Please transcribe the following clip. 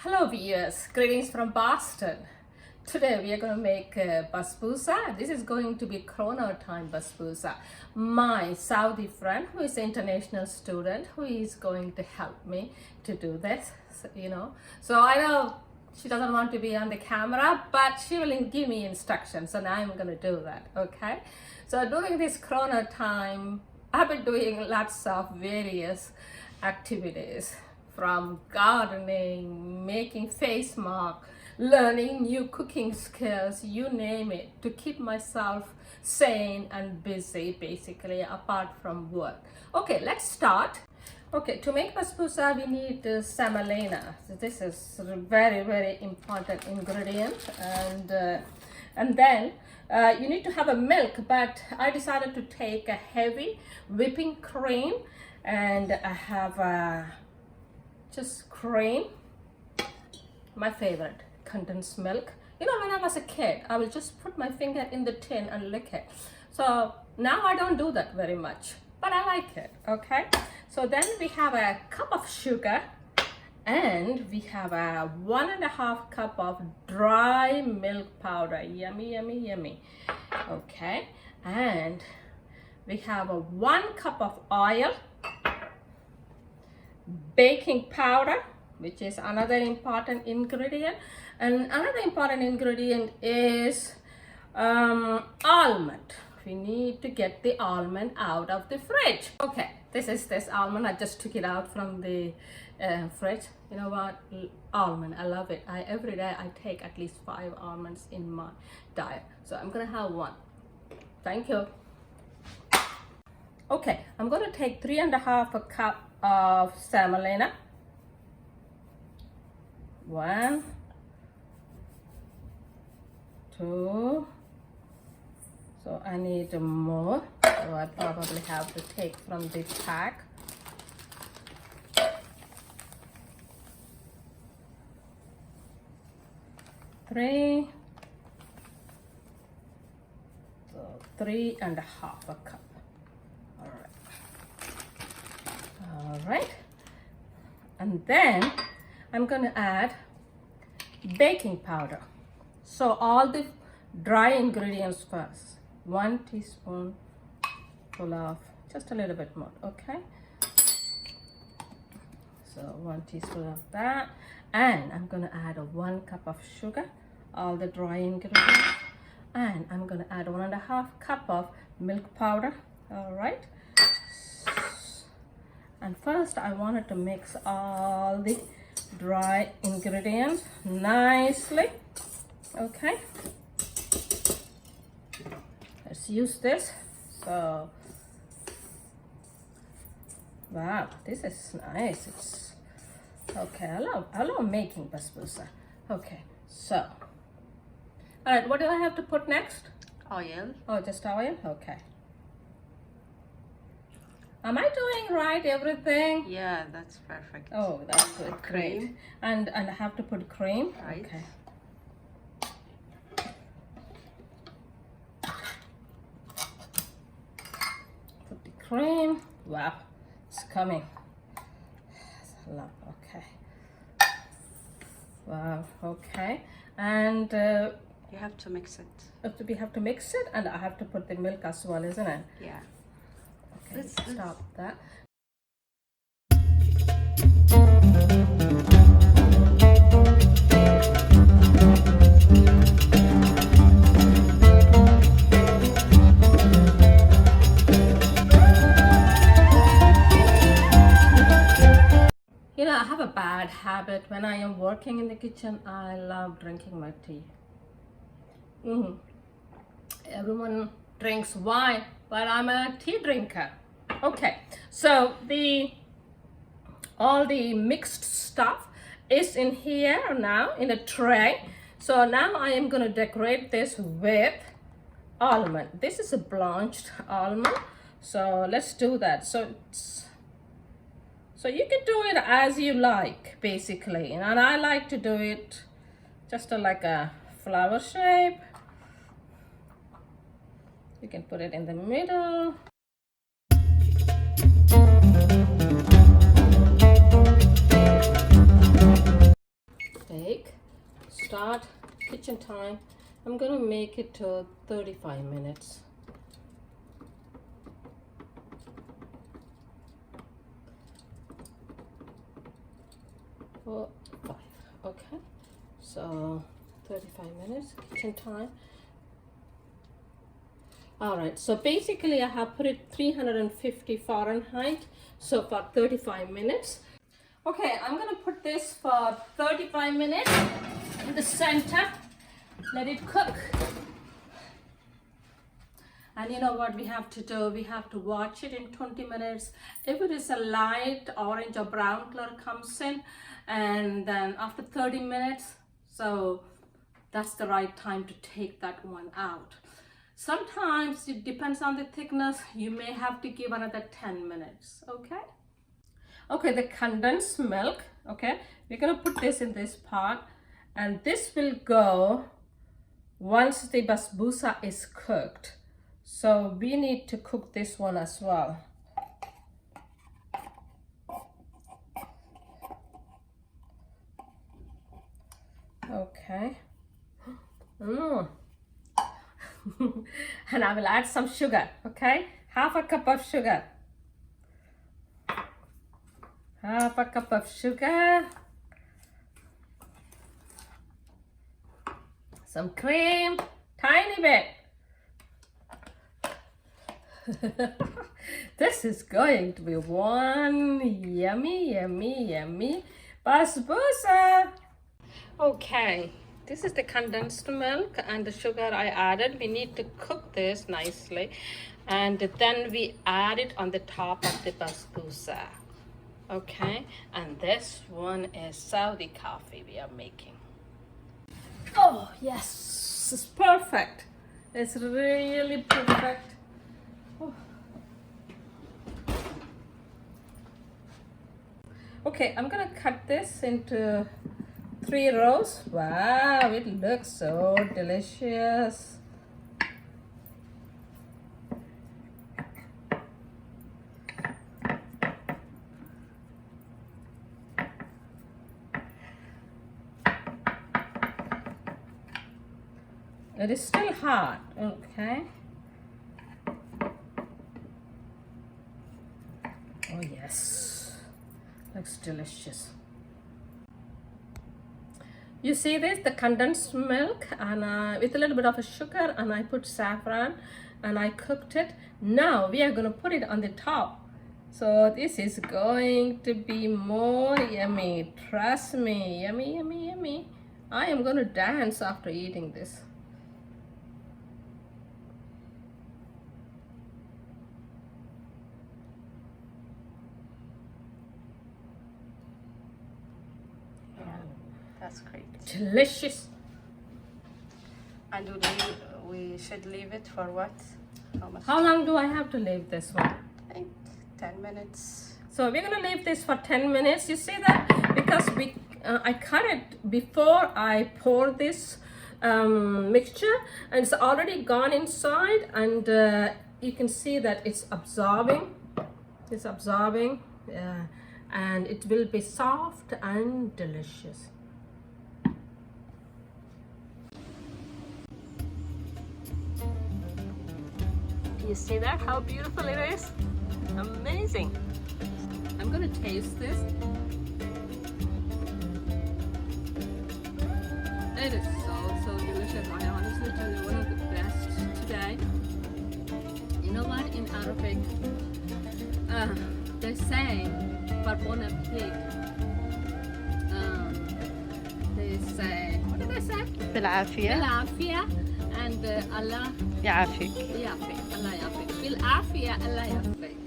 Hello viewers, greetings from Boston. Today we are going to make basbousa. This is going to be Corona time basbousa. My Saudi friend who is an international student who is going to help me to do this, So I know she doesn't want to be on the camera, but she will give me instructions, so now I'm going to do that, okay? So during this Corona time, I've been doing lots of various activities, from gardening, making face mask, learning new cooking skills, you name it, to keep myself sane and busy, basically, apart from work. Okay, let's start. Okay, to make basbousa, we need semolina. So this is a very important ingredient, and then you need to have a milk, but I decided to take a heavy whipping cream, and I have just cream, my favorite, condensed milk. When I was a kid, I would just put my finger in the tin and lick it. So now I don't do that very much, but I like it, okay? So then we have a cup of sugar, and we have a 1.5 cup of dry milk powder. Yummy. Okay, and we have a 1 cup of oil, baking powder, which is another important ingredient, and another important ingredient is almond. We need to get the almond out of the fridge. Okay, this is this almond. I just took it out from the fridge. You know what? Almond, I love it. Every day I take at least 5 almonds in my diet, so I'm gonna have 1. Thank you. Okay, I'm gonna take 3.5 cup of semolina. 1, 2, so I need more, so I probably have to take from this pack. 3, so 3.5 cup. All right, and then I'm going to add baking powder. So all the dry ingredients first. 1 teaspoon full of, just a little bit more, okay? So 1 teaspoon of that, and I'm going to add a 1 cup of sugar, all the dry ingredients, and I'm going to add 1.5 cup of milk powder. All right. And first I wanted to mix all the dry ingredients nicely. Okay, let's use this. So wow, this is nice. It's okay. I love making basbousa. Okay, so all right, what do I have to put next? Oil. Oh, just oil. Okay. Am I doing right, everything? Yeah, that's perfect. Oh, that's good. Great. Cream. And I have to put cream? Right. Okay. Put the cream. Wow, it's coming. Okay. Wow, okay. And You have to mix it. we have to mix it, and I have to put the milk as well, isn't it? Yeah. Okay, stop that. I have a bad habit. When I am working in the kitchen, I love drinking my tea. Everyone drinks wine, but I'm a tea drinker. Okay, so all the mixed stuff is in here now in a tray. So now I am going to decorate this with almond. This is a blanched almond, so let's do that. So you can do it as you like, basically, and I like to do it just like a flower shape. You can put it in the middle. start kitchen time. I'm gonna make it to 35 minutes. Oh, 5. Okay, so 35 minutes kitchen time. All right, so basically I have put it 350 Fahrenheit, so for 35 minutes. Okay, I'm gonna put this for 35 minutes in the center, let it cook. And you know what we have to do? We have to watch it in 20 minutes. If it is a light orange or brown color comes in, and then after 30 minutes, so that's the right time to take that one out. Sometimes it depends on the thickness. You may have to give another 10 minutes, okay? Okay, the condensed milk, okay? We're gonna put this in this pot, and this will go once the basbousa is cooked. So we need to cook this one as well. Okay. And I will add some sugar, okay? Half a cup of sugar. Half a cup of sugar. Some cream, tiny bit. This is going to be one yummy, yummy, yummy basbousa. Okay, this is the condensed milk and the sugar I added. We need to cook this nicely, and then we add it on the top of the basbousa. Okay, and this one is Saudi coffee we are making. Oh yes, it's perfect. It's really perfect. Oh. Okay, I'm gonna cut this into 3 rows. Wow, it looks so delicious. It is still hot, okay. Oh yes, looks delicious. You see this, the condensed milk, and with a little bit of a sugar, and I put saffron and I cooked it. Now we are going to put it on the top. So this is going to be more yummy, trust me. Yummy, yummy, yummy. I am going to dance after eating this. That's great. Delicious. And we should leave it for what? How much? How long do I have to leave this one? I think 10 minutes. So we're gonna leave this for 10 minutes. You see that? Because I cut it before I pour this mixture, and it's already gone inside, and you can see that it's absorbing. It's absorbing, and it will be soft and delicious. You see that? How beautiful it is? Amazing. I'm gonna taste this. It is so delicious. I honestly tell you, one of the best today. You know what? In Arabic, they say, for bon appetit. They say, what do they say? بالعافية. بالعافية, and Allah يعافيك. يعافيك. الله يعافيك. بالعافية الله يعافيك.